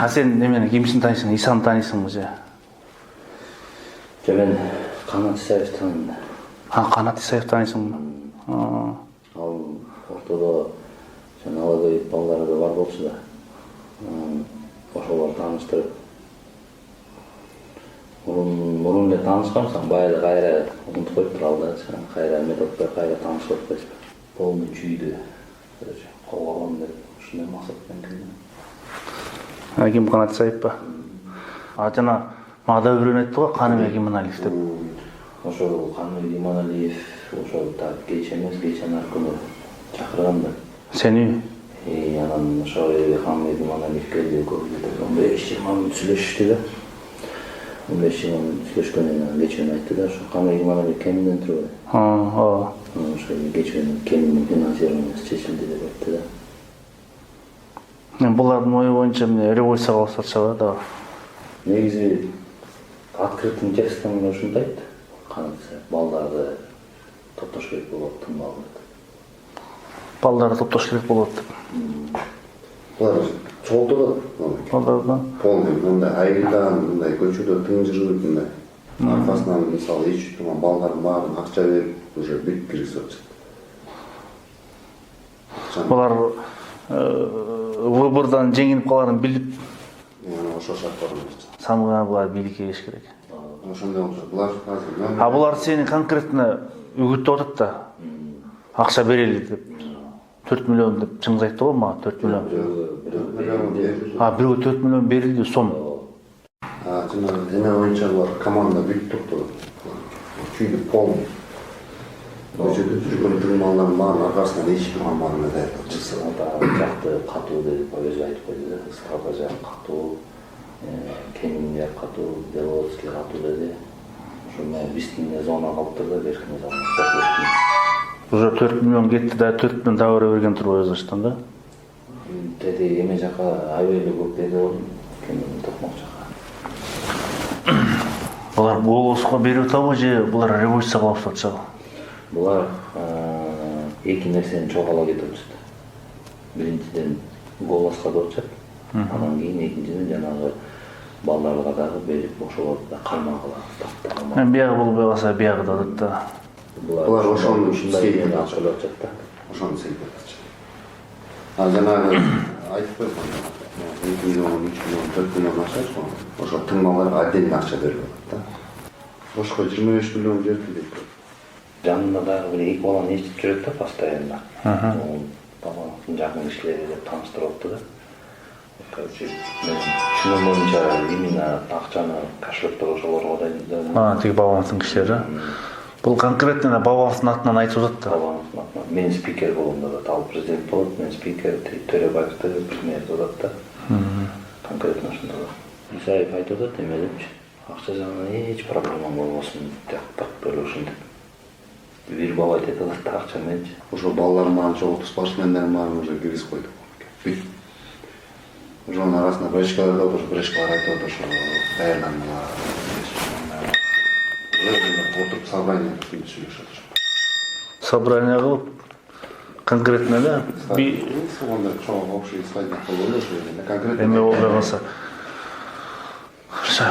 Сен немени кимсин таанисың? Исаны таанисыңбы же? Мен Канат Исаевди тааныйм да. Канат Исаев таанисыңбы? Ал ортодо алады балдары да бар болчу да. Ошолор тааныштырып. Мурун эле таанышкансың, баягы кайра унутуп коюптур ал да. Кайра методдор кайра таанышып коюп. Полный чүйдү. Колго алам деп ушундай максат менен келдим. Ким Канат Исаев ба? Жана мага да бирөө айтты го, Каныбек Иманалиев деп. Ошол Каныбек Иманалиев ошол так кеч эмес, кечен аркылуу чакырган да. Сени? Анан ошол Каныбек Иманалиев келди, көп 15-20 мүнөт сүйлөшүштү да. 15-20 мүнөт сүйлөшкөндөн кийин кечен айтты да, ошо Каныбек Иманалиев кемден турбайбы? Ошо кечен кемдин финансированиясы чечилди деп айтты да. Булардын ою боюнча революцияга алып чыгат да. Негизи открытым текстом ушунтайт. Канатса балдарды топтош керек болот, тынмалуу. Балдарды топтош керек болот деп. Булар чогултулат. Балдарда Полный мындай айылдан, мындай көчөдө тыңжырып мындай. Аркасынан мисалы ичип турган балдардын баарын акча берип уже бүт киргизип атышат. булар выбордан жеңилип каларын билип, Ошо шарттар менен. самыгана булар бийликке келиш керек. Ошондой болсо булар азыр Булар сени конкретно үгүттөп атат да. Акча берели деп. 4 миллион деп чыңыз айтты го мага, 4 миллион. Бирөө 4 миллион берилди сом. Жана боюнча булар команда бүт токтоду. Чүйдү полный. Көчөдө жүргөн тыңмалдардын баарын аркасынан ичип турган баарын даярдап чыкса да жакты катуу деп өзү айтып койду да. Ысырапка жак катуу, Кеминдер катуу, Беловодский катуу деди. Ошондо биздин зона калыптыр да, беркине зона. Уже 4 миллион кетти да, 4 миллион дагы берген турбай өзүштөн да. Деди эме жака айбеле көп деди го, Кемин Токмок жака. Булар голоско берип атабы же булар революцияга алып атышабы? Булар эки нерсени чогала кетип атышат. Биринчиден голоско деп атышат. Анан кийин экинчиден жанагы балдарга дагы берип ошолорду да кармагыла таптаган. Биягы болбой калса биягы да атат да. Булар ошону ушундай ачылып атышат да. Ошону сейтеп атышат. Жанагы айтып койдум. 2 миллион, 3 миллион, 4 миллион акча чыккан. Ошо тыңмаларга отдельно акча берилип атат да. Бошко 25 миллион берди деп. Жанында дагы бир эки баланы эчип жүрөт да постоянно. Баланын жакын кишилери деп тааныштырып атты да. Короче, мен түшүнүм боюнча именно акчаны кошелектор ошолорго да. Тиги баланстын кишилери. Бул конкретно баланстын атынан айтып атат да. Баланстын атынан мен спикер болом деп атат. Ал президент болот, мен спикер, Төрөбаев премьер деп атат да. Конкретно ошондой да. Исаев айтып атат эме депчи. Акча жагынан эч проблема болбосун деп бөлүшүн деп. Бир бала айтып атат да акча менчи. Ошо балдардын баарын чогултуп спортсмендердин баарын уже киргизип койдук. Ошонун арасында брешкалар да ошо брешкалар айтып атат ошо даярдануулар. Отуруп собрание сүйлөшүп атышат. Собрание кылып конкретно да сонда чоң общий свадьба кылып ошо конкретно эме болбой калса,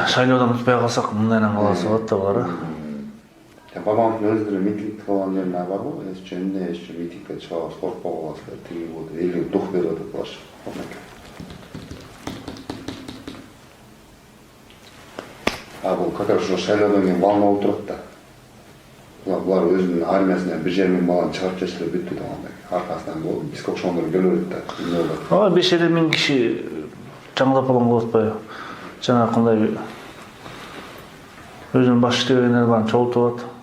шайлоодон өтпөй калсак мындайдан каласы болот да булар. Бабамдын өздөрү митинг кылган жерине бар го, эсченде митингге чыгабыз, коркпой каласыздар, тиги болду, элге дух берип атат булар. Бул как раз ошо шайлоодон кийин волна болуп турат да. Булар өзүнүн армиясына 1,5 миң баланы чыгарып жиберсе бүттү дегендей. Аркасынан бизге окшогондор келет да. 5,5 миң киши жаңылап алган болот атпайбы? Жана кандай өзүнүн баш иштебегендер баарын чогултуп атат.